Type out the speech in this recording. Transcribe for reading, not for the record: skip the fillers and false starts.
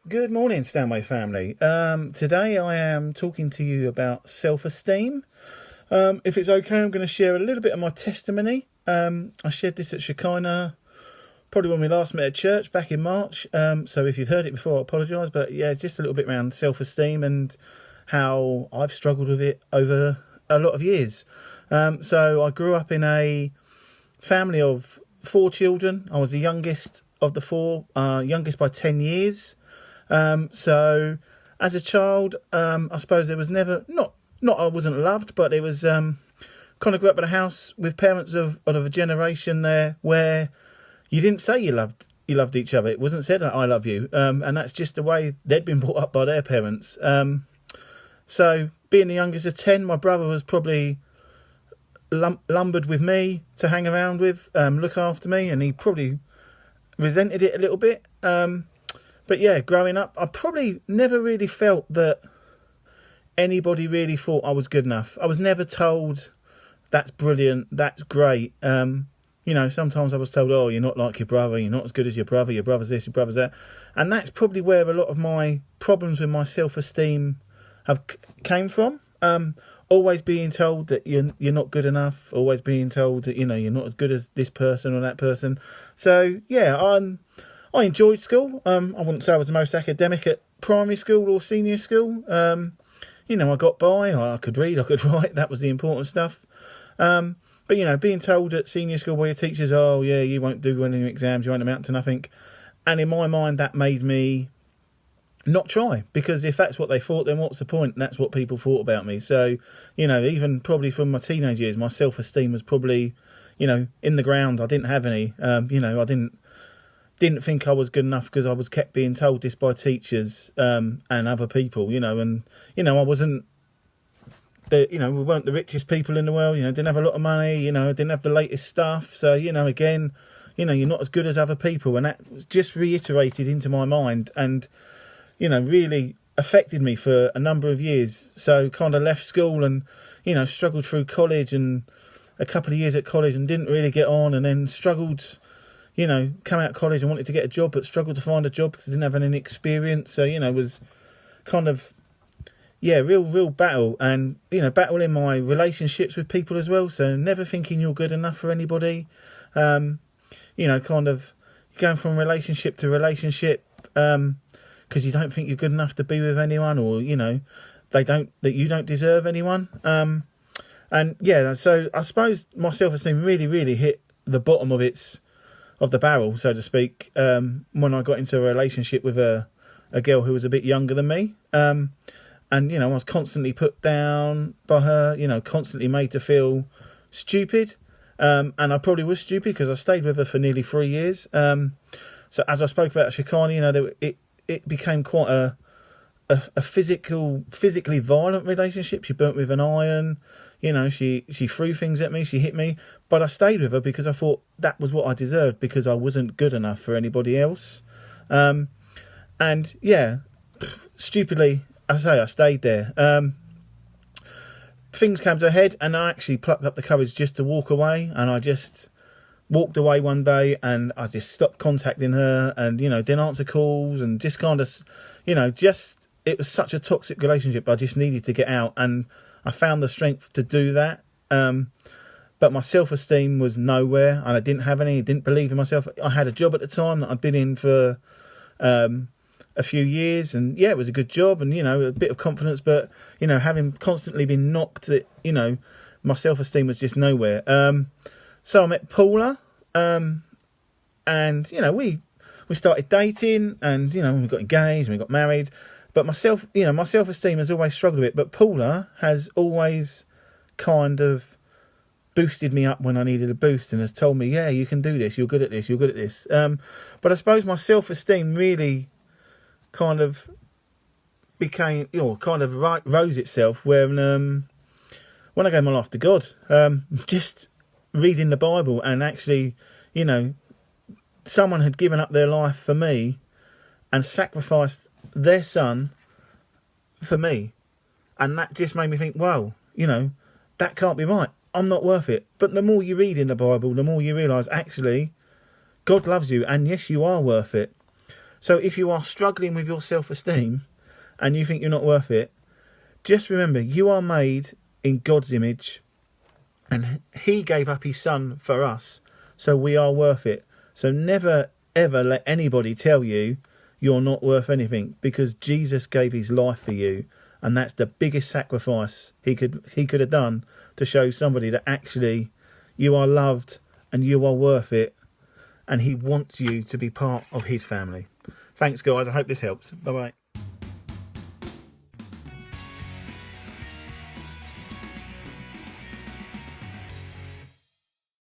Good morning, Stanway family. Today I am talking to you about self-esteem. If it's okay, I'm going to share a little bit of my testimony. I shared this at Shekinah, probably when we last met at church back in March. So if you've heard it before, I apologise. But yeah, just a little bit around self-esteem and how I've struggled with it over a lot of years. So I grew up in a family of four children. I was the youngest of the four, youngest by 10 years. So as a child, I suppose there was never, not I wasn't loved, but it was, kind of grew up in a house with parents of a generation there where you didn't say you loved each other. It wasn't said, I love you. And that's just the way they'd been brought up by their parents. So being the youngest of 10, my brother was probably lumbered with me to hang around with, look after me, and he probably resented it a little bit. But yeah, growing up, I probably never really felt that anybody really thought I was good enough. I was never told, that's brilliant, that's great. Sometimes I was told, oh, you're not like your brother, you're not as good as your brother's this, your brother's that. And that's probably where a lot of my problems with my self-esteem have came from. Always being told that you're not good enough, always being told that, you're not as good as this person or that person. So, yeah, I enjoyed school. I wouldn't say I was the most academic at primary school or senior school. I got by. I could read, I could write. That was the important stuff. But being told at senior school by your teachers, oh, yeah, you won't do well in your exams, you won't amount to nothing. And in my mind, that made me not try. Because if that's what they thought, then what's the point? And that's what people thought about me. So, even probably from my teenage years, my self-esteem was probably, in the ground. I didn't have any. I didn't think I was good enough because I was kept being told this by teachers and other people, and I wasn't we weren't the richest people in the world, didn't have a lot of money, didn't have the latest stuff. So, again, you're not as good as other people, and that just reiterated into my mind and, really affected me for a number of years. So kind of left school and, struggled through college and a couple of years at college and didn't really get on, and then struggled, come out of college and wanted to get a job, but struggled to find a job because I didn't have any experience. So, was kind of, real battle. And, battle in my relationships with people as well. So never thinking you're good enough for anybody. Kind of going from relationship to relationship because you don't think you're good enough to be with anyone, or, that you don't deserve anyone. So I suppose my self-esteem really, really hit the bottom of the barrel, so to speak, when I got into a relationship with a girl who was a bit younger than me. And, I was constantly put down by her, constantly made to feel stupid. And I probably was stupid because I stayed with her for nearly 3 years. So as I spoke about at Shekinah, it became quite a physically violent relationship. She burnt with an iron. She threw things at me, she hit me, but I stayed with her because I thought that was what I deserved, because I wasn't good enough for anybody else. Stupidly, I stayed there. Things came to a head, and I actually plucked up the courage just to walk away, and I just walked away one day, and I just stopped contacting her, and, didn't answer calls, and just kind of, it was such a toxic relationship. I just needed to get out, and I found the strength to do that. But my self-esteem was nowhere, and I didn't have any, didn't believe in myself. I had a job at the time that I'd been in for a few years, and yeah, it was a good job, and, a bit of confidence, but, having constantly been knocked, my self-esteem was just nowhere. So I met Paula, and, we started dating, and, we got engaged, and we got married. But my self-esteem has always struggled a bit. But Paula has always kind of boosted me up when I needed a boost, and has told me, yeah, you can do this, you're good at this, you're good at this. But I suppose my self-esteem really kind of became, rose itself when I gave my life to God. Just reading the Bible, and actually, someone had given up their life for me and sacrificed their son for me, and that just made me think, wow, that can't be right. I'm not worth it. But the more you read in the Bible, the more you realise actually God loves you, and yes, you are worth it. So if you are struggling with your self-esteem and you think you're not worth it, just remember you are made in God's image, and he gave up his son for us, so we are worth it. So never ever let anybody tell you you're not worth anything, because Jesus gave his life for you, and that's the biggest sacrifice he could have done, to show somebody that actually you are loved and you are worth it, and he wants you to be part of his family. Thanks guys, I hope this helps. Bye bye.